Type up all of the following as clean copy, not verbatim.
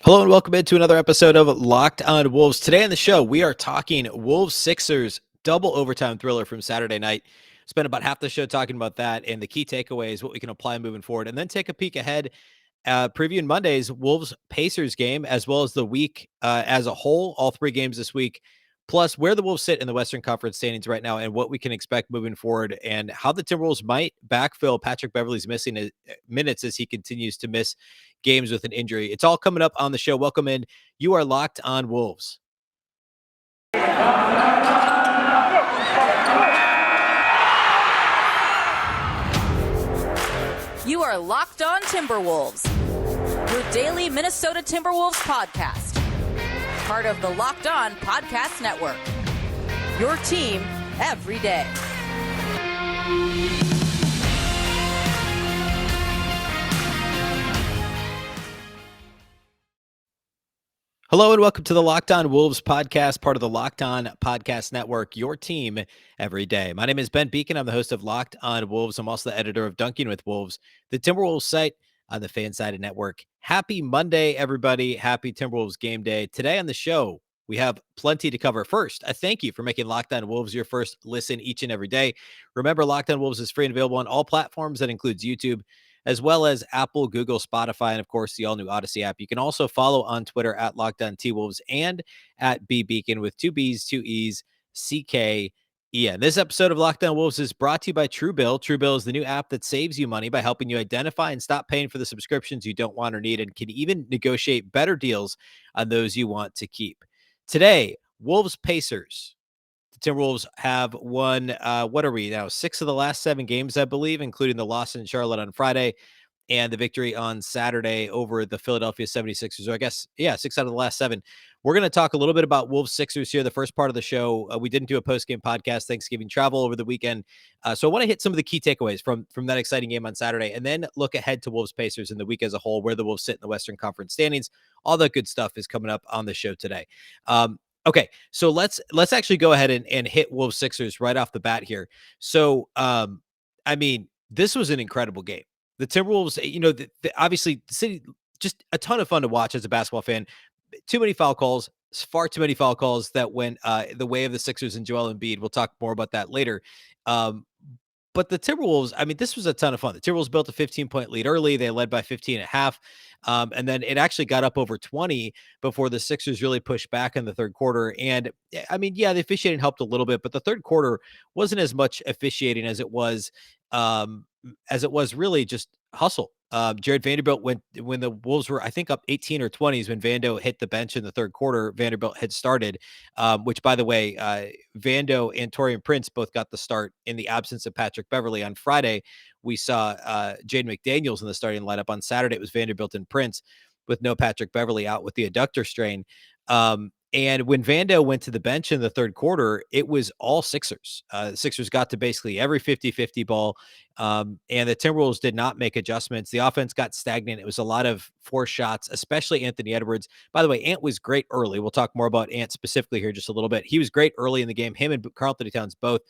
Hello and welcome into another episode of Locked on Wolves. Today on the show, we are talking Wolves Sixers double overtime thriller from Saturday night. Spent about half the show talking about that and the key takeaways, what we can apply moving forward, and then take a peek ahead, previewing Monday's Wolves Pacers game, as well as the week as a whole, all three games this week, plus where the Wolves sit in the Western Conference standings right now and what we can expect moving forward, and how the Timberwolves might backfill Patrick Beverley's missing minutes as he continues to miss games with an injury. It's all coming up on the show. Welcome in. You are Locked on Wolves. You are Locked on Timberwolves, your daily Minnesota Timberwolves podcast. Part of the Locked On Podcast Network. Your team every day. Hello and welcome to the Locked on Wolves podcast, part of the Locked On Podcast Network, your team every day. My name is Ben Beecken. I'm the host of Locked on Wolves. I'm also the editor of Dunking with Wolves, the Timberwolves site on the Fansided Network. Happy Monday, everybody. Happy Timberwolves game day. Today on the show, we have plenty to cover. First, a thank you for making Locked on Wolves your first listen each and every day. Remember, Locked on Wolves is free and available on all platforms. That includes YouTube, as well as Apple, Google, Spotify, and of course, the all-new Odyssey app. You can also follow on Twitter at LockedOnTWolves and at Beecken with two B's, two E's, CKEN. This episode of Locked on Wolves is brought to you by Truebill. Truebill is the new app that saves you money by helping you identify and stop paying for the subscriptions you don't want or need, and can even negotiate better deals on those you want to keep. Today, Wolves Pacers. The Timberwolves have won, what are we now? 6 of the last 7 games, I believe, including the loss in Charlotte on Friday and the victory on Saturday over the Philadelphia 76ers. Or I guess, 6 out of the last 7. We're going to talk a little bit about Wolves Sixers here, the first part of the show. We didn't do a post-game podcast, Thanksgiving travel over the weekend. So I want to hit some of the key takeaways from that exciting game on Saturday, and then look ahead to Wolves Pacers in the week as a whole, where the Wolves sit in the Western Conference standings. All that good stuff is coming up on the show today. Okay, so let's actually go ahead and hit Wolves Sixers right off the bat here. So, I mean, this was an incredible game. The Timberwolves, obviously, the city, just a ton of fun to watch as a basketball fan. Too many foul calls, far too many foul calls that went the way of the Sixers and Joel Embiid. We'll talk more about that later. But the Timberwolves, I mean, this was a ton of fun. The Timberwolves built a 15-point lead early. They led by 15 and a half. And then it actually got up over 20 before the Sixers really pushed back in the third quarter. And I mean, the officiating helped a little bit, but the third quarter wasn't as much officiating as it was really just hustle. Jared Vanderbilt when the Wolves were, I think, up 18 or 20s when Vando hit the bench in the third quarter. Vanderbilt had started, which, by the way, Vando and Taurean Prince both got the start in the absence of Patrick Beverley. On Friday, we saw Jaden McDaniels in the starting lineup. On Saturday, it was Vanderbilt and Prince with no Patrick Beverley out with the adductor strain. And when Vando went to the bench in the third quarter, it was all Sixers. The Sixers got to basically every 50-50 ball, and the Timberwolves did not make adjustments. The offense got stagnant. It was a lot of forced shots, especially Anthony Edwards. By the way, Ant was great early. We'll talk more about Ant specifically here just a little bit. He was great early in the game, him and Karl-Anthony Towns both.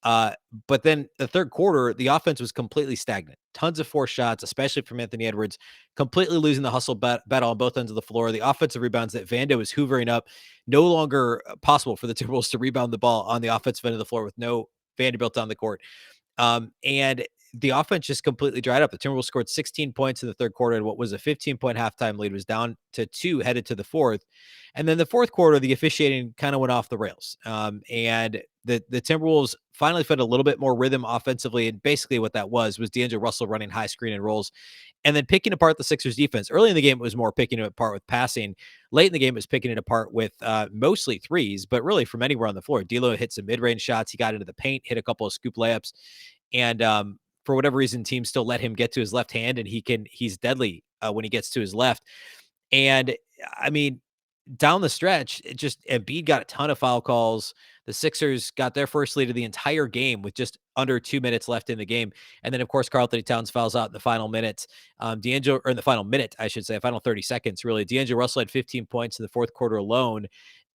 But then the third quarter, the offense was completely stagnant. Tons of forced shots, especially from Anthony Edwards, completely losing the hustle battle on both ends of the floor. The offensive rebounds that Vando was hoovering up, no longer possible for the Timberwolves to rebound the ball on the offensive end of the floor with no Vanderbilt on the court. And the offense just completely dried up. The Timberwolves scored 16 points in the third quarter, and what was a 15-point halftime lead was down to 2 headed to the fourth. And then the fourth quarter, the officiating kind of went off the rails. And the Timberwolves finally found a little bit more rhythm offensively, and basically what that was D'Angelo Russell running high screen and rolls, and then picking apart the Sixers defense. Early in the game, it was more picking it apart with passing. Late in the game, it was picking it apart with mostly threes, but really from anywhere on the floor. D'Lo hit some mid-range shots. He got into the paint, hit a couple of scoop layups, and for whatever reason, teams still let him get to his left hand, and he's deadly when he gets to his left. And I mean, down the stretch, Embiid got a ton of foul calls. The Sixers got their first lead of the entire game with just under 2 minutes left in the game. And then, of course, Karl-Anthony Towns fouls out in the final minutes. In the final minute, I should say, final 30 seconds, really. D'Angelo Russell had 15 points in the fourth quarter alone.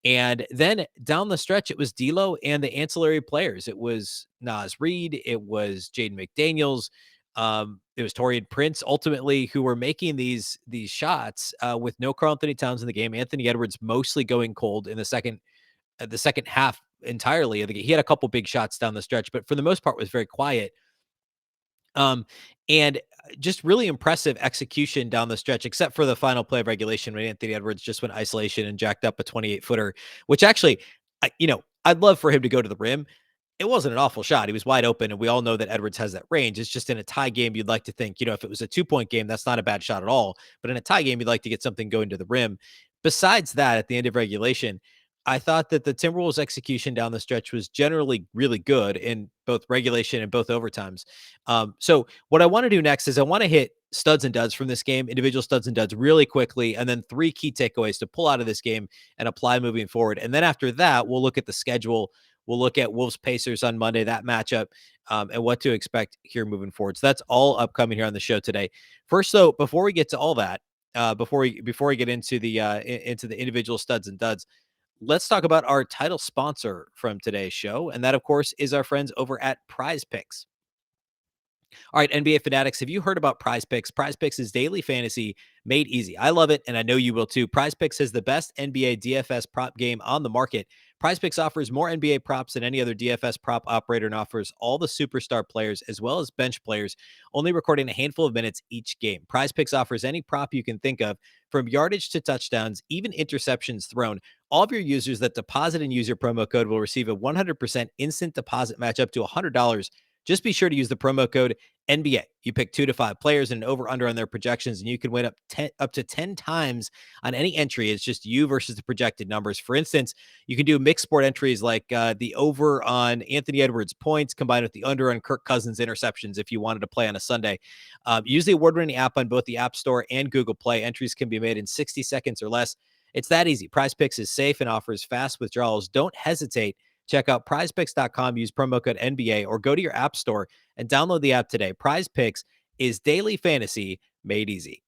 And then down the stretch, it was D'Lo and the ancillary players. It was Naz Reid. It was Jaden McDaniels. Torian Prince ultimately who were making these shots with no Karl-Anthony Towns in the game. Anthony Edwards mostly going cold in the second half entirely. I think he had a couple big shots down the stretch, but for the most part was very quiet. Um, and just really impressive execution down the stretch, except for the final play of regulation when Anthony Edwards just went isolation and jacked up a 28-footer, which actually, I'd love for him to go to the rim. It wasn't an awful shot. He was wide open, and we all know that Edwards has that range. It's just in a tie game, you'd like to think, if it was a 2-point game, that's not a bad shot at all. But in a tie game, you'd like to get something going to the rim. Besides that, at the end of regulation, I thought that the Timberwolves execution down the stretch was generally really good in both regulation and both overtimes. So what I want to do next is I want to hit studs and duds from this game, individual studs and duds really quickly, and then 3 key takeaways to pull out of this game and apply moving forward. And then after that, we'll look at the schedule. We'll look at Wolves Pacers on Monday, that matchup, and what to expect here moving forward. So that's all upcoming here on the show today. First, though, before we get to all that, before we get into the individual studs and duds, let's talk about our title sponsor from today's show, and that, of course, is our friends over at Prize Picks. All right, NBA fanatics, have you heard about Prize Picks? Prize Picks is daily fantasy made easy. I love it, and I know you will too. Prize Picks is the best NBA DFS prop game on the market. Prize Picks offers more NBA props than any other DFS prop operator and offers all the superstar players as well as bench players, only recording a handful of minutes each game. Prize Picks offers any prop you can think of, from yardage to touchdowns, even interceptions thrown. All of your users that deposit and use your promo code will receive a 100% instant deposit match up to $100. Just be sure to use the promo code NBA. You pick 2 to 5 players and an over-under on their projections, and you can win up to 10 times on any entry. It's just you versus the projected numbers. For instance, you can do mixed sport entries like the over on Anthony Edwards points combined with the under on Kirk Cousins interceptions if you wanted to play on a Sunday. Use the award-winning app on both the App Store and Google Play. Entries can be made in 60 seconds or less. It's that easy. Prize Picks is safe and offers fast withdrawals. Don't hesitate. Check out prizepicks.com, use promo code NBA, or go to your app store and download the app today. Prize Picks is daily fantasy made easy.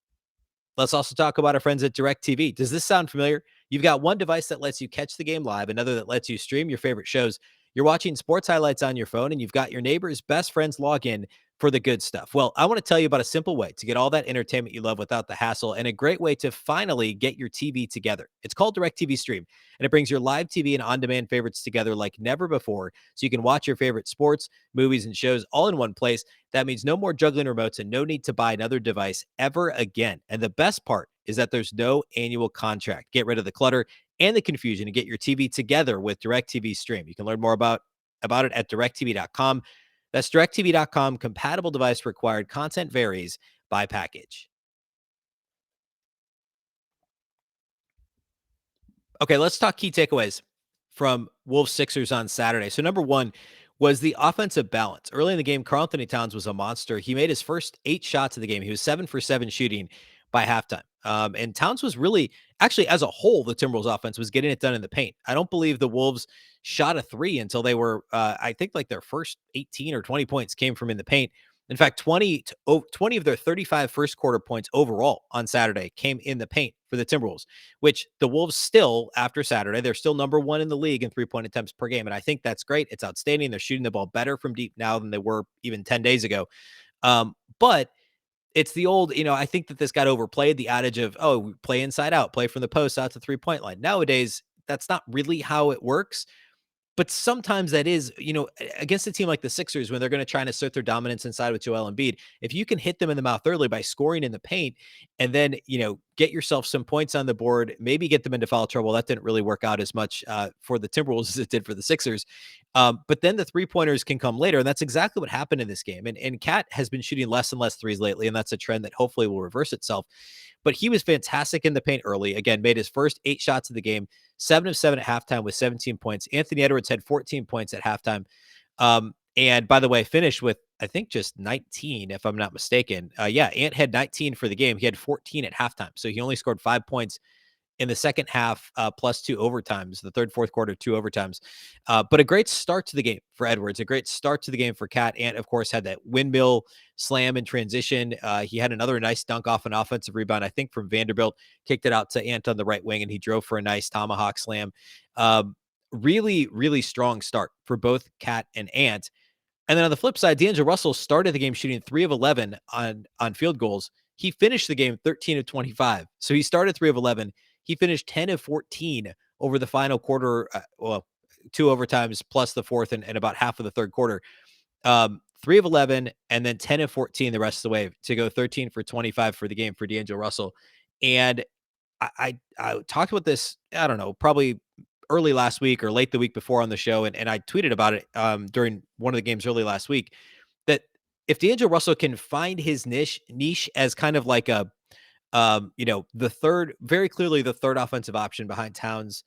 Let's also talk about our friends at DirecTV. Does this sound familiar? You've got one device that lets you catch the game live, another that lets you stream your favorite shows. You're watching sports highlights on your phone, and you've got your neighbor's best friend's login for the good stuff. Well, I want to tell you about a simple way to get all that entertainment you love without the hassle, and a great way to finally get your TV together. It's called DirecTV Stream, and it brings your live TV and on-demand favorites together like never before, so you can watch your favorite sports, movies, and shows all in one place. That means no more juggling remotes and no need to buy another device ever again. And the best part is that there's no annual contract. Get rid of the clutter and the confusion and get your TV together with DirecTV Stream. You can learn more about it at directv.com. That's directv.com. Compatible device required. Content varies by package. Okay, let's talk key takeaways from Wolves Sixers on Saturday. So number one was the offensive balance. Early in the game, Karl-Anthony Towns was a monster. He made his first 8 shots of the game. He was 7 for 7 shooting by halftime. And Towns was really, actually, as a whole, the Timberwolves offense was getting it done in the paint. I don't believe the Wolves shot a 3 until they were, I think, like their first 18 or 20 points came from in the paint. In fact, 20 of their 35 first quarter points overall on Saturday came in the paint for the Timberwolves, which the Wolves still, after Saturday, they're still number 1 in the league in 3-point attempts per game. And I think that's great. It's outstanding. They're shooting the ball better from deep now than they were even 10 days ago. But it's the old, I think that this got overplayed, the adage of, oh, play inside out, play from the post out to 3-point line. Nowadays, that's not really how it works. But sometimes that is, against a team like the Sixers, when they're going to try and assert their dominance inside with Joel Embiid, if you can hit them in the mouth early by scoring in the paint and then, get yourself some points on the board, maybe get them into foul trouble. That didn't really work out as much for the Timberwolves as it did for the Sixers. But then the 3-pointers can come later. And that's exactly what happened in this game. And Cat has been shooting less and less threes lately. And that's a trend that hopefully will reverse itself. But he was fantastic in the paint early. Again, made his first 8 shots of the game, 7 of 7 at halftime with 17 points. Anthony Edwards had 14 points at halftime. And by the way, finished with, I think, just 19, if I'm not mistaken. Ant had 19 for the game. He had 14 at halftime. So he only scored 5 points in the second half, plus 2 overtimes, the third, fourth quarter, 2 overtimes. But a great start to the game for Edwards, a great start to the game for Cat. Ant, of course, had that windmill slam in transition. He had another nice dunk off an offensive rebound, I think, from Vanderbilt, kicked it out to Ant on the right wing, and he drove for a nice tomahawk slam. Really, really strong start for both Cat and Ant. And then on the flip side, D'Angelo Russell started the game shooting 3 of 11 on field goals. He finished the game 13 of 25. So he started 3 of 11. He finished 10 of 14 over the final quarter. Well, 2 overtimes plus the fourth and about half of the third quarter. 3 of 11 and then 10 of 14 the rest of the way to go 13 for 25 for the game for D'Angelo Russell. And I talked about this, I don't know, probably early last week or late the week before on the show, and I tweeted about it during one of the games early last week, that if D'Angelo Russell can find his niche as kind of like a the third, very clearly the third offensive option behind Towns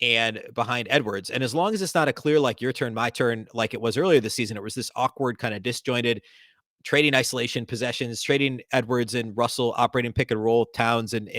and behind Edwards. And as long as it's not a clear, like your turn, my turn, like it was earlier this season, it was this awkward kind of disjointed trading isolation possessions, trading Edwards and Russell operating pick and roll Towns and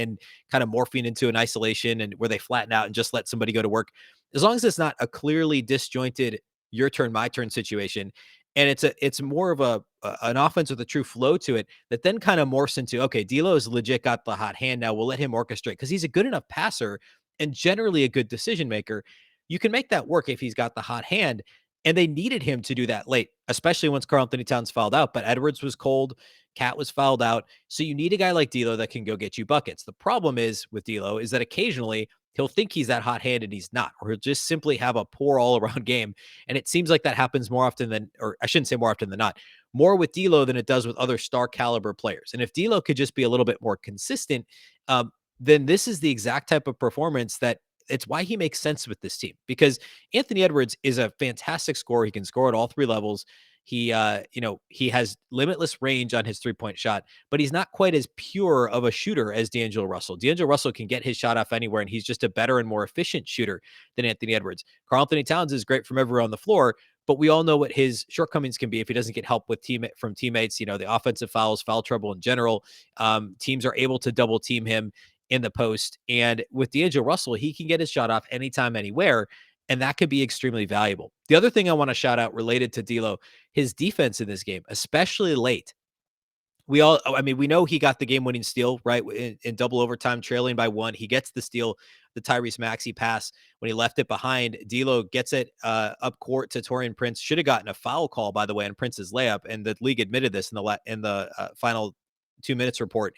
kind of morphing into an isolation and where they flatten out and just let somebody go to work. As long as it's not a clearly disjointed your turn, my turn situation, and it's more of an offense with a true flow to it that then kind of morphs into, okay, D'Lo's legit got the hot hand now. We'll let him orchestrate because he's a good enough passer and generally a good decision maker. You can make that work if he's got the hot hand. And they needed him to do that late, especially once Karl-Anthony Towns fouled out. But Edwards was cold. Cat was fouled out. So you need a guy like D'Lo that can go get you buckets. The problem is with D'Lo is that occasionally he'll think he's that hot hand and he's not, or he'll just simply have a poor all around game. And it seems like that happens more often than, or I shouldn't say more often than not, more with D'Lo than it does with other star caliber players. And if D'Lo could just be a little bit more consistent, then this is the exact type of performance that it's why he makes sense with this team, because Anthony Edwards is a fantastic scorer. He can score at all three levels. He has limitless range on his 3-point shot, but he's not quite as pure of a shooter as D'Angelo Russell. D'Angelo Russell can get his shot off anywhere, and he's just a better and more efficient shooter than Anthony Edwards. Karl-Anthony Towns is great from everywhere on the floor, but we all know what his shortcomings can be if he doesn't get help with from teammates. The offensive fouls, foul trouble in general. Teams are able to double team him in the post. And with D'Angelo Russell, he can get his shot off anytime, anywhere. And that could be extremely valuable. The other thing I want to shout out related to D'Lo, his defense in this game, especially late. We know he got the game-winning steal, right, in double overtime, trailing by 1. He gets the steal, the Tyrese Maxey pass. When he left it behind, D'Lo gets it up court to Taurean Prince. Should have gotten a foul call, by the way, on Prince's layup, and the league admitted this in the final 2 minutes report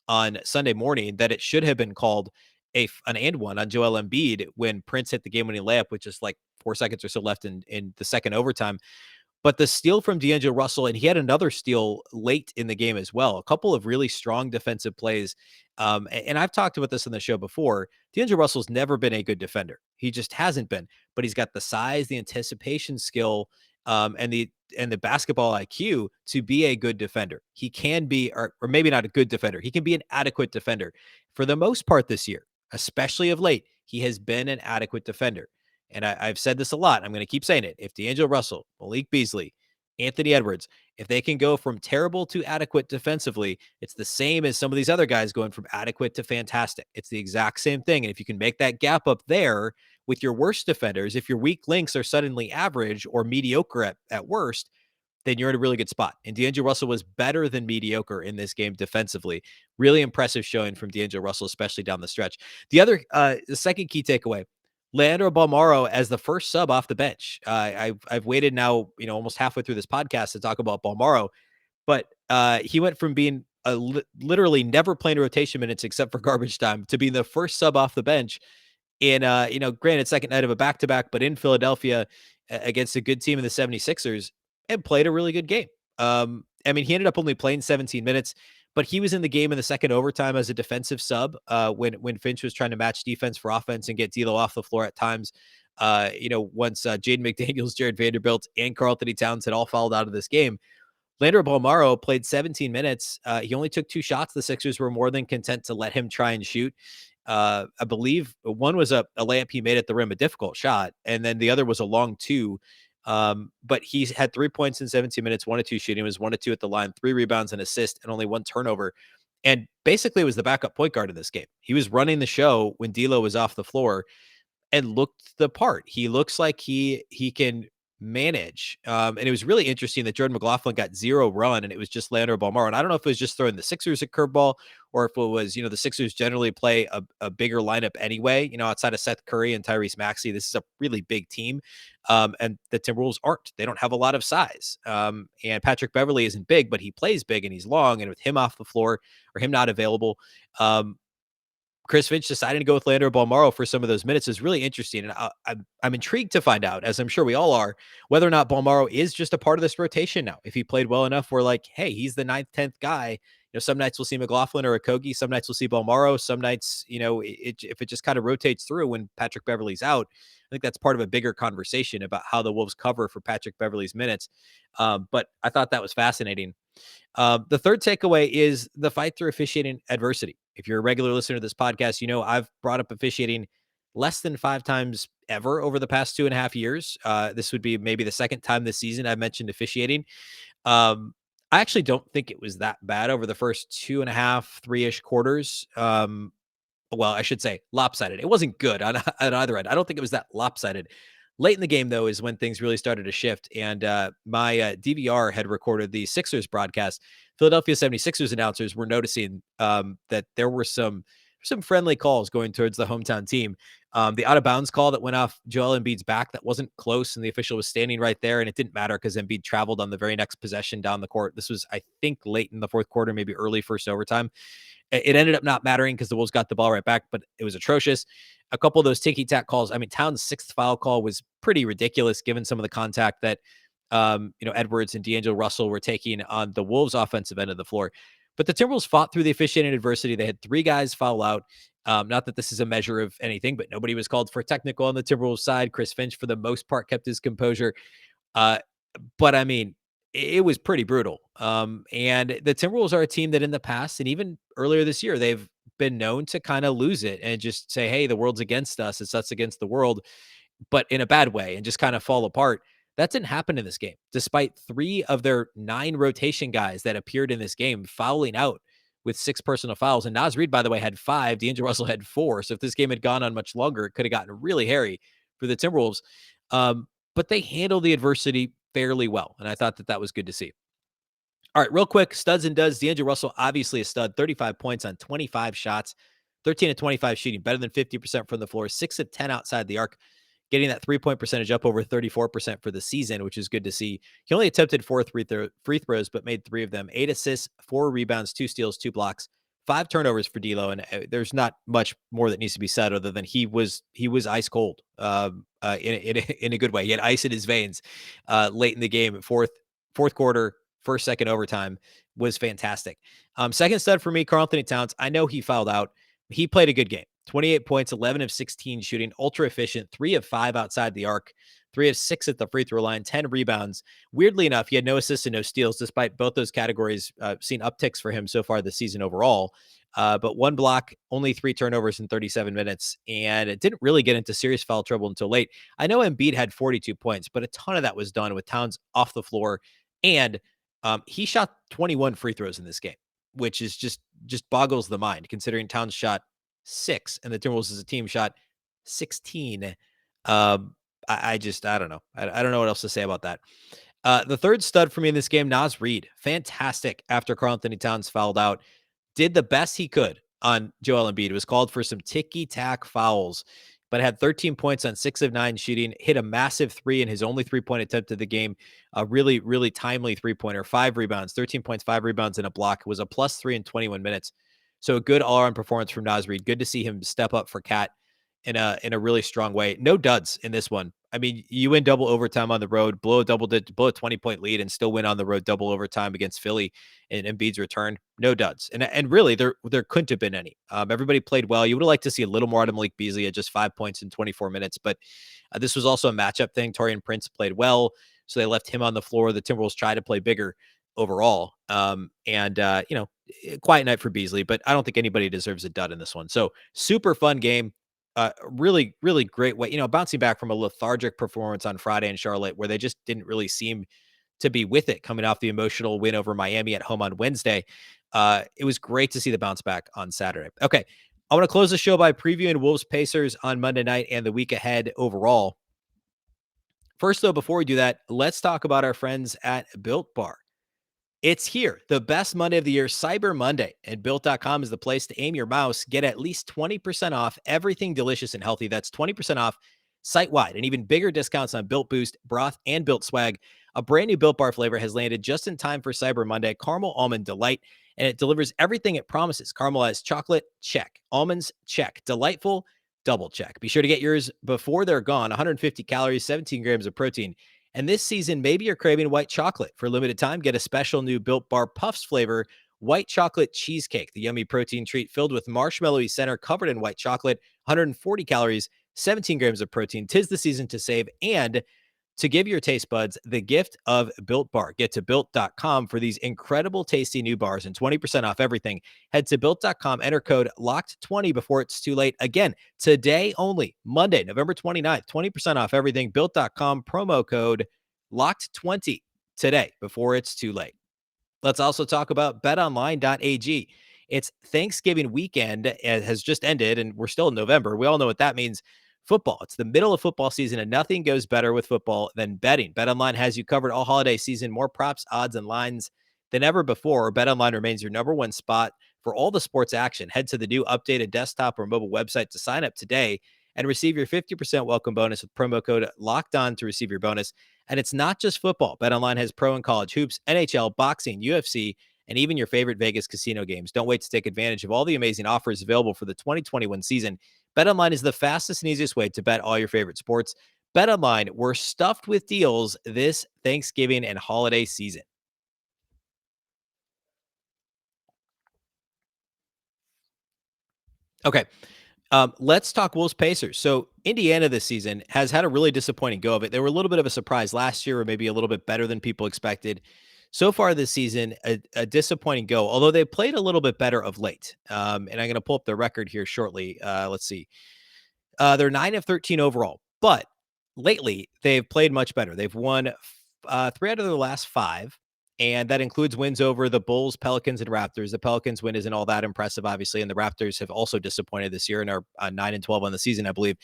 on Sunday morning, that it should have been called an and one on Joel Embiid when Prince hit the game-winning layup with just like 4 seconds or so left in the second overtime. But the steal from D'Angelo Russell, and he had another steal late in the game as well. A couple of really strong defensive plays. And I've talked about this on the show before. D'Angelo Russell's never been a good defender. He just hasn't been. But he's got the size, the anticipation skill, and the basketball IQ to be a good defender. He can be, or maybe not a good defender. He can be an adequate defender. For the most part this year, especially of late, he has been an adequate defender. And I've said this a lot. I'm going to keep saying it. If D'Angelo Russell, Malik Beasley, Anthony Edwards, if they can go from terrible to adequate defensively, it's the same as some of these other guys going from adequate to fantastic. It's the exact same thing. And if you can make that gap up there with your worst defenders, if your weak links are suddenly average or mediocre at worst, then you're in a really good spot. And D'Angelo Russell was better than mediocre in this game defensively. Really impressive showing from D'Angelo Russell, especially down the stretch. The second key takeaway, Leandro Balmaro as the first sub off the bench. I've waited now, almost halfway through this podcast to talk about Balmaro, but he went from being literally never playing rotation minutes except for garbage time to being the first sub off the bench in, granted second night of a back-to-back, but in Philadelphia against a good team in the 76ers, and played a really good game. He ended up only playing 17 minutes, but he was in the game in the second overtime as a defensive sub when Finch was trying to match defense for offense and get D'Lo off the floor at times. Once Jaden McDaniels, Jared Vanderbilt, and Karl-Anthony Towns had all fouled out of this game, Leandro Balmaro played 17 minutes. He only took 2 shots. The Sixers were more than content to let him try and shoot. I believe one was a layup he made at the rim, a difficult shot, and then the other was a long 2. But he's had 3 points in 17 minutes, 1 of 2 shooting, was 1 of 2 at the line, 3 rebounds, and assist, and only 1 turnover. And basically was the backup point guard in this game. He was running the show when D'Lo was off the floor and looked the part. He looks like he can manage. And it was really interesting that Jordan McLaughlin got 0 run, and it was just Leandro Balmaro. And I don't know if it was just throwing the Sixers a curveball or if it was, the Sixers generally play a bigger lineup anyway, outside of Seth Curry and Tyrese Maxey. This is a really big team. And the Timberwolves aren't. They don't have a lot of size. And Patrick Beverley isn't big, but he plays big and he's long. And with him off the floor or him not available, Chris Finch deciding to go with Leandro Bolmaro for some of those minutes is really interesting. And I'm intrigued to find out, as I'm sure we all are, whether or not Bolmaro is just a part of this rotation now. If he played well enough, we're like, hey, he's the 9th, 10th guy. Some nights we'll see McLaughlin or Okogie. Some nights we'll see Bolmaro. Some nights, if it just kind of rotates through when Patrick Beverley's out, I think that's part of a bigger conversation about how the Wolves cover for Patrick Beverley's minutes. But I thought that was fascinating. The third takeaway is the fight through officiating adversity. If you're a regular listener to this podcast, I've brought up officiating less than 5 times ever over the past 2.5 years. This would be maybe the second time this season I've mentioned officiating. I actually don't think it was that bad over the first 2.5, 3-ish quarters. Well, I should say lopsided. It wasn't good on either end. I don't think it was that lopsided. Late in the game, though, is when things really started to shift. And my DVR had recorded the Sixers broadcast. Philadelphia 76ers announcers were noticing that there were some friendly calls going towards the hometown team. The out-of-bounds call that went off Joel Embiid's back, that wasn't close, and the official was standing right there, and it didn't matter because Embiid traveled on the very next possession down the court. This was, I think, late in the fourth quarter, maybe early first overtime. It ended up not mattering because the Wolves got the ball right back, but it was atrocious. A couple of those ticky-tack calls. I mean, Towns' 6th foul call was pretty ridiculous given some of the contact that, Edwards and D'Angelo Russell were taking on the Wolves' offensive end of the floor. But the Timberwolves fought through the officiating adversity. They had 3 guys foul out. Not that this is a measure of anything, but nobody was called for technical on the Timberwolves side. Chris Finch, for the most part, kept his composure. But I mean, it was pretty brutal. And the Timberwolves are a team that in the past, and even earlier this year, they've been known to kind of lose it and just say, hey, the world's against us. It's us against the world, but in a bad way, and just kind of fall apart. That didn't happen in this game, despite 3 of their 9 rotation guys that appeared in this game fouling out with 6 personal fouls. And Naz Reid, by the way, had 5. D'Angelo Russell had 4. So if this game had gone on much longer, it could have gotten really hairy for the Timberwolves. But they handled the adversity fairly well, and I thought that was good to see. All right, real quick, studs and duds. D'Angelo Russell, obviously a stud, 35 points on 25 shots, 13 of 25 shooting, better than 50% from the floor, 6 of 10 outside the arc, getting that 3-point percentage up over 34% for the season, which is good to see. He only attempted 4 free throws, but made 3 of them. 8 assists, 4 rebounds, 2 steals, 2 blocks, 5 turnovers for D'Lo, and there's not much more that needs to be said other than he was ice cold in a good way. He had ice in his veins late in the game. Fourth quarter, first, second overtime was fantastic. Second stud for me, Karl-Anthony Towns. I know he fouled out. He played a good game. 28 points, 11 of 16 shooting, ultra efficient, 3 of 5 outside the arc, 3 of 6 at the free throw line, 10 rebounds. Weirdly enough, he had no assists and no steals, despite both those categories seeing upticks for him so far this season overall. But 1 block, only 3 turnovers in 37 minutes, and it didn't really get into serious foul trouble until late. I know Embiid had 42 points, but a ton of that was done with Towns off the floor, and he shot 21 free throws in this game, which is just boggles the mind considering Towns shot 6 and the Timberwolves as a team shot 16. I don't know. I don't know what else to say about that. The third stud for me in this game, Naz Reid, fantastic after Karl-Anthony Towns fouled out, did the best he could on Joel Embiid. It was called for some ticky-tack fouls, but had 13 points on 6 of 9 shooting, hit a massive 3 in his only 3-point attempt of the game, a really, really timely 3-pointer, 5 rebounds, 13 points, 5 rebounds, and a block. It was a +3 in 21 minutes. So a good all-around performance from Naz Reid. Good to see him step up for Cat in a really strong way. No duds in this one. I mean, you win double overtime on the road, blow a 20-point lead, and still win on the road double overtime against Philly in Embiid's return. No duds, and really there couldn't have been any. Everybody played well. You would have liked to see a little more out of Malik Beasley at just 5 points in 24 minutes, but this was also a matchup thing. Taurean Prince played well, so they left him on the floor. The Timberwolves tried to play bigger overall, quiet night for Beasley, but I don't think anybody deserves a dud in this one. So super fun game. Really, really great way, bouncing back from a lethargic performance on Friday in Charlotte, where they just didn't really seem to be with it coming off the emotional win over Miami at home on Wednesday. It was great to see the bounce back on Saturday. Okay. I want to close the show by previewing Wolves Pacers on Monday night and the week ahead overall. First, though, before we do that, let's talk about our friends at Built Bar. It's here, the best Monday of the year, Cyber Monday, and Built.com is the place to aim your mouse. Get at least 20% off everything delicious and healthy. That's 20% off site-wide, and even bigger discounts on Built Boost, Broth, and Built Swag. A brand new Built Bar flavor has landed just in time for Cyber Monday, Caramel Almond Delight, and it delivers everything it promises. Caramelized chocolate, check. Almonds, check. Delightful, double check. Be sure to get yours before they're gone. 150 calories, 17 grams of protein. And this season, maybe you're craving white chocolate. For a limited time, get a special new Built Bar Puffs flavor, white chocolate cheesecake, the yummy protein treat filled with marshmallowy center covered in white chocolate, 140 calories, 17 grams of protein. Tis the season to save and to give your taste buds the gift of Built Bar. Get to Built.com for these incredible tasty new bars and 20% off everything. Head to Built.com, enter code LOCKED20 before it's too late. Again, today only, Monday, November 29th, 20% off everything. Built.com, promo code LOCKED20 today before it's too late. Let's also talk about betonline.ag. It's Thanksgiving weekend. It has just ended, and we're still in November. We all know what that means. Football. It's the middle of football season, and nothing goes better with football than betting. BetOnline has you covered all holiday season, more props, odds, and lines than ever before. BetOnline remains your number one spot for all the sports action. Head to the new updated desktop or mobile website to sign up today and receive your 50% welcome bonus with promo code LOCKEDON to receive your bonus. And it's not just football. BetOnline has pro and college hoops, NHL, boxing, UFC, and even your favorite Vegas casino games. Don't wait to take advantage of all the amazing offers available for the 2021 season. BetOnline is the fastest and easiest way to bet all your favorite sports. BetOnline, we're stuffed with deals this Thanksgiving and holiday season. Okay, let's talk Wolves Pacers. So Indiana this season has had a really disappointing go of it. They were a little bit of a surprise last year, or maybe a little bit better than people expected. So far this season, a disappointing go, although they played a little bit better of late. And I'm going to pull up the record here shortly. Let's see. They're 9 of 13 overall, but lately they've played much better. They've won 3 out of their last 5, and that includes wins over the Bulls, Pelicans, and Raptors. The Pelicans win isn't all that impressive, obviously, and the Raptors have also disappointed this year and are 9 and 12 on the season, I believe.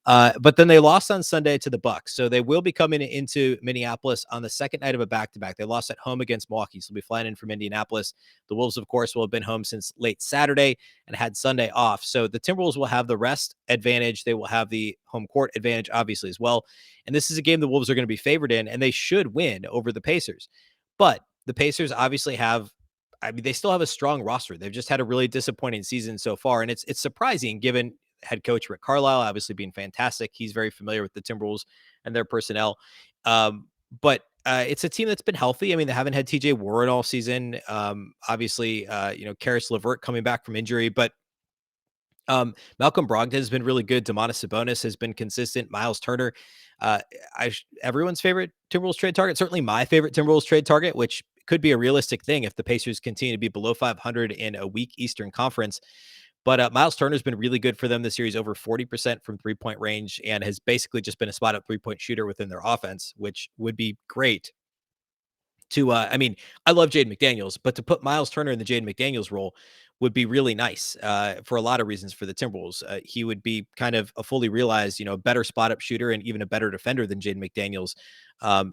But then they lost on Sunday to the Bucks, so they will be coming into Minneapolis on the second night of a back-to-back. They lost at home against Milwaukee, so they'll be flying in from Indianapolis. The Wolves, of course, will have been home since late Saturday and had Sunday off. So the Timberwolves will have the rest advantage. They will have the home court advantage, obviously, as well. And this is a game the Wolves are going to be favored in, and they should win over the Pacers. But the Pacers obviously they still have a strong roster. They've just had a really disappointing season so far. And it's surprising given head coach Rick Carlisle obviously being fantastic. He's very familiar with the Timberwolves and their personnel. But it's a team that's been healthy. I mean, they haven't had TJ Warren all season. Obviously, Karis LeVert coming back from injury, but Malcolm Brogdon has been really good. Domantas Sabonis has been consistent. Miles Turner, everyone's favorite Timberwolves trade target, certainly my favorite Timberwolves trade target, which could be a realistic thing if the Pacers continue to be below 500 in a weak Eastern Conference. But Miles Turner's been really good for them this series, over 40% from three-point range, and has basically just been a spot-up three-point shooter within their offense, which would be great I love Jaden McDaniels, but to put Miles Turner in the Jaden McDaniels role would be really nice for a lot of reasons for the Timberwolves. He would be kind of a fully realized, better spot up shooter and even a better defender than Jaden McDaniels,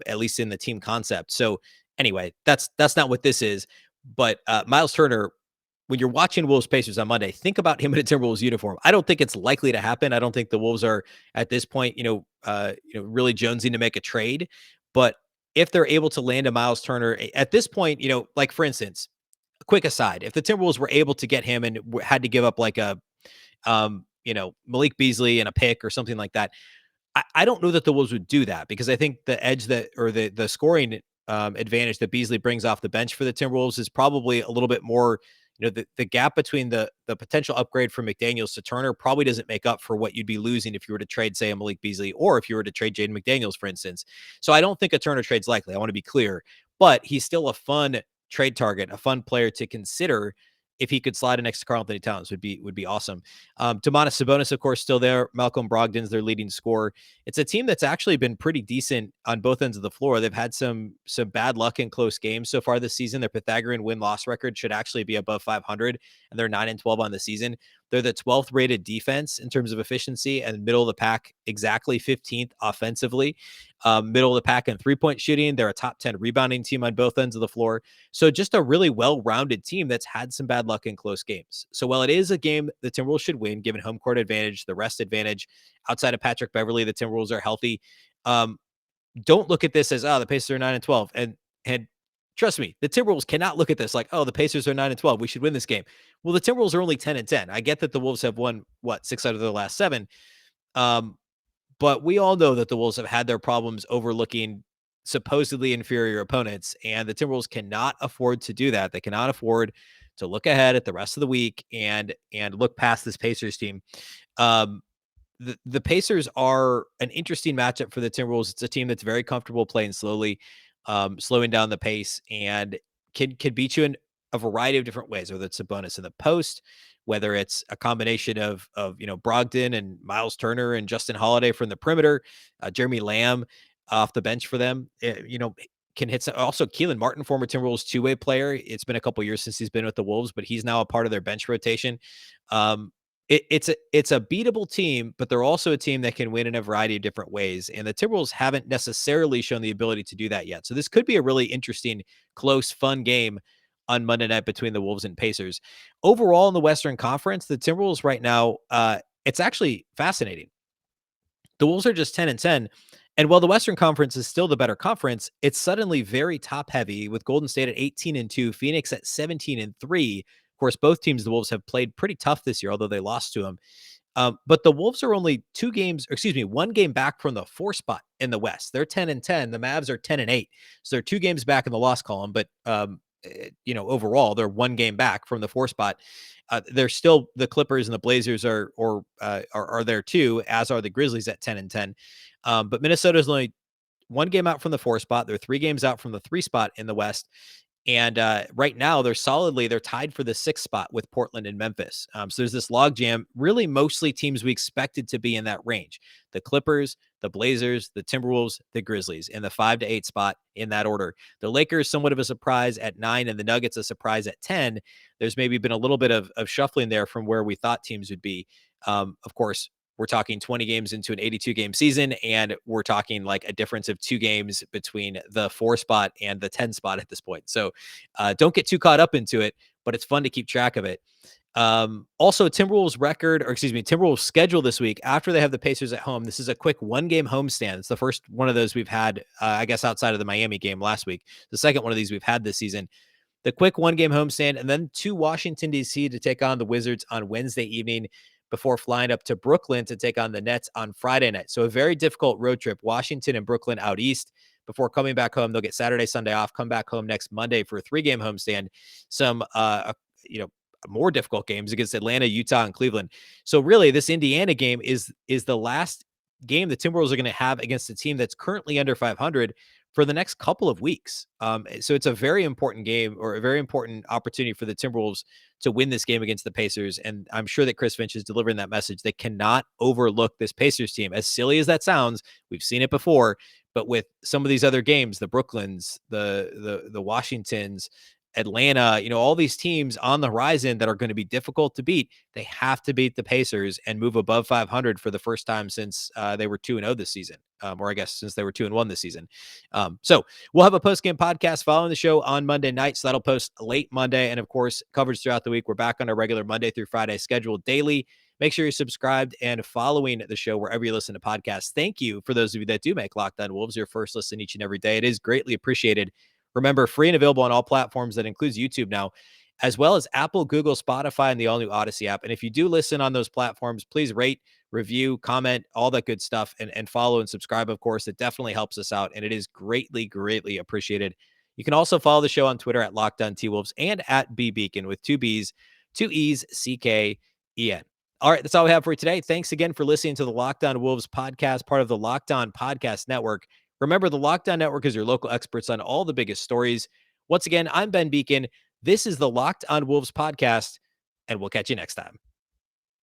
at least in the team concept. So anyway, that's not what this is. But Miles Turner, when you're watching Wolves Pacers on Monday, think about him in a Timberwolves uniform. I don't think it's likely to happen. I don't think the Wolves are at this point, really jonesing to make a trade. But if they're able to land a Miles Turner at this point, like for instance, a quick aside, if the Timberwolves were able to get him and had to give up like a, Malik Beasley and a pick or something like that, I don't know that the Wolves would do that because I think the edge the scoring advantage that Beasley brings off the bench for the Timberwolves is probably a little bit more. The gap between the potential upgrade from McDaniels to Turner probably doesn't make up for what you'd be losing if you were to trade, say, a Malik Beasley or if you were to trade Jaden McDaniels, for instance. So I don't think a Turner trade's likely. I want to be clear, but he's still a fun trade target, a fun player to consider if he could slide in next to Karl-Anthony Towns would be awesome. Domantas Sabonis, of course, still there. Malcolm Brogdon's their leading scorer. It's a team that's actually been pretty decent on both ends of the floor. They've had some bad luck in close games so far this season. Their Pythagorean win-loss record should actually be above 500, and they're 9 and 12 on the season. They're the 12th rated defense in terms of efficiency and middle of the pack, exactly 15th offensively. Middle of the pack in 3-point shooting. They're a top 10 rebounding team on both ends of the floor. So just a really well-rounded team that's had some bad luck in close games. So while it is a game the Timberwolves should win, given home court advantage, the rest advantage, outside of Patrick Beverley, the Timberwolves are healthy. Don't look at this as, oh, the Pacers are 9-12. And trust me, the Timberwolves cannot look at this like, oh, the Pacers are 9-12. We should win this game. Well, the Timberwolves are only 10-10. I get that the Wolves have won, 6 out of their last 7. But we all know that the Wolves have had their problems overlooking supposedly inferior opponents, and the Timberwolves cannot afford to do that. They cannot afford to look ahead at the rest of the week and look past this Pacers team. The Pacers are an interesting matchup for the Timberwolves. It's a team that's very comfortable playing slowly, slowing down the pace, and can beat you in a variety of different ways, whether it's a bonus in the post, whether it's a combination of Brogdon and Miles Turner and Justin Holiday from the perimeter, Jeremy Lamb off the bench for them. Can hit some, also Keelan Martin, former Timberwolves two-way player. It's been a couple years since he's been with the Wolves, but he's now a part of their bench rotation. It's a beatable team, but they're also a team that can win in a variety of different ways. And the Timberwolves haven't necessarily shown the ability to do that yet. So this could be a really interesting, close, fun game on Monday night between the Wolves and Pacers. Overall in the Western Conference, the Timberwolves right now, it's actually fascinating. The Wolves are just 10-10. And while the Western Conference is still the better conference, it's suddenly very top heavy with Golden State at 18-2, Phoenix at 17-3. Of course, both teams, the Wolves have played pretty tough this year, although they lost to them. But the Wolves are only 1 game back from the 4 spot in the West. They're 10-10. The Mavs are 10-8. So they're 2 games back in the loss column, but overall, they're 1 game back from the 4 spot. They're still, the Clippers and the Blazers are there too, as are the Grizzlies at 10-10. But Minnesota's only 1 game out from the 4 spot. They're 3 games out from the 3 spot in the West. And right now they're tied for the 6th spot with Portland and Memphis. So there's this logjam, really mostly teams we expected to be in that range. The Clippers, the Blazers, the Timberwolves, the Grizzlies in the 5 to 8 spot in that order. The Lakers, somewhat of a surprise at 9, and the Nuggets a surprise at 10. There's maybe been a little bit of shuffling there from where we thought teams would be. Of course, we're talking 20 games into an 82-game season, and we're talking like a difference of 2 games between the 4 spot and the 10 spot at this point. So don't get too caught up into it, but it's fun to keep track of it. Also, Timberwolves schedule this week after they have the Pacers at home. This is a quick 1-game homestand. It's the first one of those we've had, I guess, outside of the Miami game last week. The second one of these we've had this season. The quick 1-game homestand, and then to Washington, D.C. to take on the Wizards on Wednesday evening, before flying up to Brooklyn to take on the Nets on Friday night. So a very difficult road trip. Washington and Brooklyn out east before coming back home. They'll get Saturday, Sunday off, come back home next Monday for a 3-game homestand. Some, more difficult games against Atlanta, Utah, and Cleveland. So really this Indiana game is the last game the Timberwolves are going to have against a team that's currently under 500 for the next couple of weeks. So it's a very important game, or a very important opportunity for the Timberwolves to win this game against the Pacers. And I'm sure that Chris Finch is delivering that message. They cannot overlook this Pacers team. As silly as that sounds, we've seen it before, but with some of these other games, the Brooklyns, the Washingtons, Atlanta, all these teams on the horizon that are going to be difficult to beat, they have to beat the Pacers and move above 500 for the first time since they were 2-0 this season. Or I guess since they were 2-1 this season. So we'll have a post-game podcast following the show on Monday night. So that'll post late Monday. And of course, coverage throughout the week. We're back on our regular Monday through Friday schedule daily. Make sure you're subscribed and following the show wherever you listen to podcasts. Thank you for those of you that do make Locked On Wolves your first listen each and every day. It is greatly appreciated. Remember, free and available on all platforms. That includes YouTube now, as well as Apple, Google, Spotify, and the all-new Odyssey app. And if you do listen on those platforms, please rate, review, comment, all that good stuff, and follow and subscribe, of course. It definitely helps us out, and it is greatly, greatly appreciated. You can also follow the show on Twitter at Locked On T-Wolves and at Beecken with 2 B's, 2 E's, C-K-E-N. All right, that's all we have for you today. Thanks again for listening to the Locked On Wolves podcast, part of the Locked On Podcast Network. Remember, the Locked On Network is your local experts on all the biggest stories. Once again, I'm Ben Beecken. This is the Locked On Wolves podcast, and we'll catch you next time.